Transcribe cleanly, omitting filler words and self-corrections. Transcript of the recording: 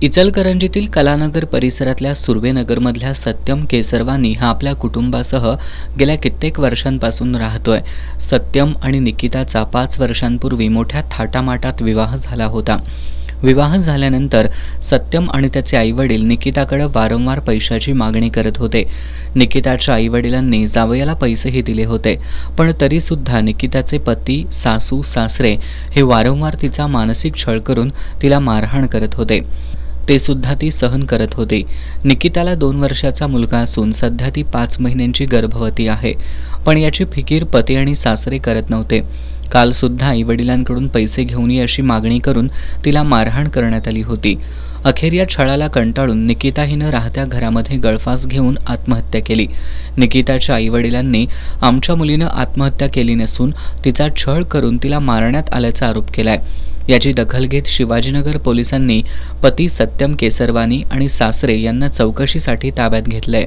इचलकरंजीतील कलानगर परिसरातल्या सुर्वेनगरमधल्या सत्यम केसरवानी हा आपल्या कुटुंबासह गेल्या कित्येक वर्षांपासून राहतोय. सत्यम आणि निकिताचा 5 वर्षांपूर्वी मोठ्या थाटामाटात विवाह झाला होता. विवाह झाल्यानंतर सत्यम आणि त्याचे आईवडील निकिताकडे वारंवार पैशाची मागणी करत होते. निकिताच्या आईवडिलांनी जावयाला पैसेही दिले होते, पण तरीसुद्धा निकिताचे पती, सासू, सासरे हे वारंवार तिचा मानसिक छळ करून तिला मारहाण करत होते. ते सुद्धा ती सहन करत होती. निकिताला 2 वर्षाचा मुलगा असून सध्या ती 5 महिन्यांची गर्भवती आहे, पण याची फिकीर पती आणि सासरे करत नव्हते. काल सुद्धा आईवडिलांकडून पैसे घेऊन ये अशी मागणी करून तिला मारहाण करण्यात आली होती. अखेर या छळाला कंटाळून निकिता हिनं राहत्या घरामध्ये गळफास घेऊन आत्महत्या केली. निकिताच्या आईवडिलांनी आमच्या मुलीनं आत्महत्या केली नसून तिचा छळ करून तिला मारण्यात आल्याचा आरोप केलाय. याची दखल घेत शिवाजीनगर पोलिसांनी पती सत्यम केसरवानी आणि सासरे यांना चौकशीसाठी ताब्यात घेतलंय.